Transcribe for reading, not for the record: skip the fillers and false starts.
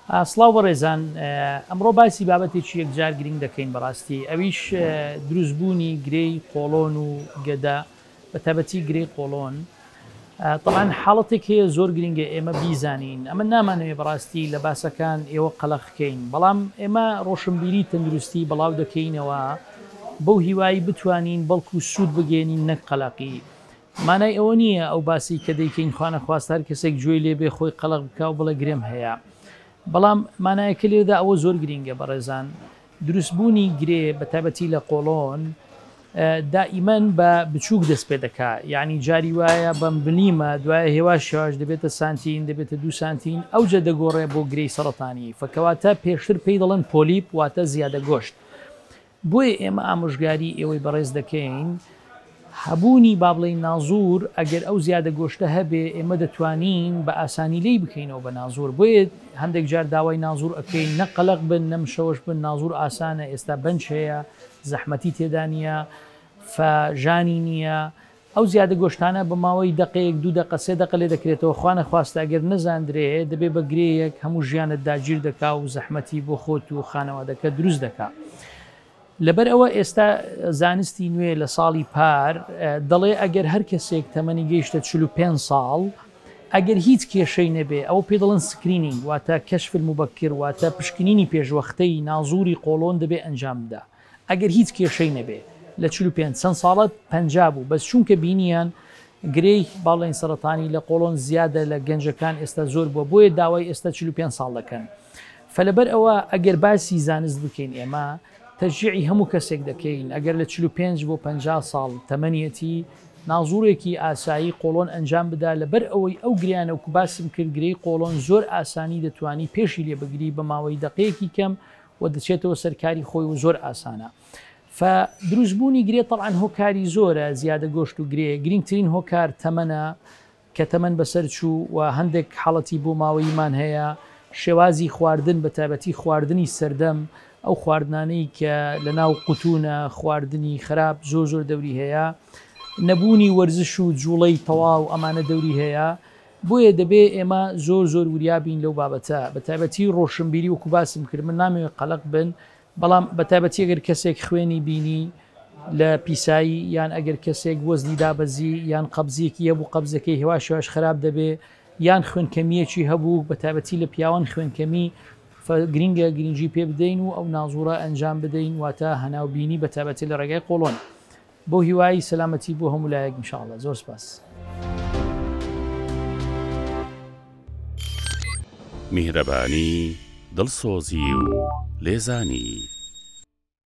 سڵاو بەڕێزان، ئەمڕۆ باسی بابەتێکی یەکجار گرنگ دەکەین بەڕاستی، ئەویش دروستبوونی گرەی قۆڵۆن و گەدا، بە تایبەتی گرەی قۆڵۆن. طبعاً حاڵەتێک هەیە زۆر گرنگە ئێمە بیزانین، ئەمە نامانەوێت بەڕاستی لە باسەکان ئێوە قەڵەقکەین، بەڵام ئێمە ڕۆشنبیری تەندروستی بەڵاو دەکەینەوە بەو هیوایی بتوانین بەڵکو سوود بگەێنین نەک قەڵەقی. مانای ئەوە نییە ئەو باسی کە دەیکەین خوانە خواست هەر کەسێک گوێی لێبێ خۆی قەڵەق بکا و بڵێ گرێم هەیە. بەڵام مانایەکە لێدا ئەوە زۆر گرنگە بەڕێزان، دروستبوونی گرێ بە تایبەتی لە قۆڵۆن دائیمەن بە بچووک دەست پێ دەکات، یعنی جاری وایە بەم بلیمە دوایە هێواش شێواش دەبێتە سانتین، دەبێتە 2 سانتین، ئەوجە دەگۆڕێ بۆ گرەی سەرەتانی، فکەواتە پێشتر پێی دەڵێن پۆلیپ، واتە زیادە گۆشت. بۆیە ئێمە ئامۆژگاری ئێوەی بەڕێز دەکەین هەبوونی با بڵێین نازور، ئەگەر ئەو زیادە گۆشتە هەبێ ئێمە دەتوانین بە ئاسانی لی بکەینەوە بە نازور. بۆیە هەندێک جار داوای نازور ئەەکەین، نەقەلق بن نەمشەوەش بن، نازور ئاسانە، ئێستا بەنج هەیە، زەحمەتی تێدا نییە، فژانی نییە. ئەو زیادە گۆشتانە بە ماوەی دقەیەک 2 دقە 3 دقە لێ دەکرێتەوە، خوانە خواستە ئەگەر نەزاندرێ دەبێ بە گرەیەک هەموو ژیانت داگیر دەکا و زەحمەتی بۆ خۆت و خانەوادەکە دروست دەکا. لەبەر ئەوە ئێستا زانستی نوێ لە ساڵی پار دەڵێ ئەگەر هەر کەسێک تەمەنی گەیشتە 45 ساڵ ئەگەر هیچ کێشەی نەبێ، ئەوە پێ دەڵێن سکرینینگ، واتە کەشف المبەکر، واتە پشکنینی پێشوەختەی نازوری قۆڵۆن دەبێ ئەنجام بدا. ئەگەر هیچ کێشەی نەبێ لە 45 چەند ساڵت 50 بوو، بەس چونکە بینیان گرەی باڵێن سەرەتانی لە قۆڵۆن زیادە لە گەنجەکان ئێستا زۆر بووە، بۆیە داوای ئێستا 45 ساڵ دەکەن. فلەبەر ئەوە ئەگەر باسی زانست بکەین ئێمە تەشجیعی هەموو کەسێک دەکەین، ئەگەر لە 45 بۆ 50 ساڵ تەمەنیەتی نازوورێکی ئاسایی قۆڵۆن ئەنجام بدا، لەبەر ئەوەی ئەو گریانە و باسم کرد گرەی قۆڵۆن زۆر ئاسانی دەتوانی پێشی لێ بگری بە ماوەی دقەیەکی کەم و دەچێتەوە سەرکاری خۆی و زۆر ئاسانە. فدروستبوونی گرێ طبعاً هۆکاری زۆرە، زیادە گۆشت و گرێ، گرنگترین هۆکار تەمەنە کە تەمەن بەسەر چوو و هەندێک حاڵەتی بۆ ماوەیمان هەیە، شێوازی خواردن بە تایبەتی خواردنی سەردەم، ئەو خواردنانەی کە لە ناو قوتونە خواردنی خراپ زۆر زۆر دەوری هەیە، نەبوونی وەرزش و جوڵەی تەواو ئەمانە دەوری هەیە. بۆیە دەبێ ئێمە زۆر زۆر وریابین لەو بابەتە، بە تایبەتی ڕۆشنبیری وەکو باسم کرد، من نامەوێت قەلق بن، بەڵام بە تایبەتی ئەگەر کەسێک خوێنی بینی لە پیسایی یان ئەگەر کەسێک وەزنی دابەزی یان قەبزیەکی هەبوو قەبزەکەی هێواش هێواش خراپ دەبێ، یان خوێنکەمیەکی هەبوو بە تایبەتی لە پیاوان خوێنکەمی، گرنگە گرنگجی پێ بدەین و ئەو نازوورە ئەنجام بدەین، واتە هەناوبینی بە تایبەتی لە ڕێگای قۆڵۆن. بۆ هیوای سەلامەتی بۆ هەموو لایەک ئینشاءڵڵا. زۆر سپاس. میهرەبانی، دڵسۆزی و لێزانی.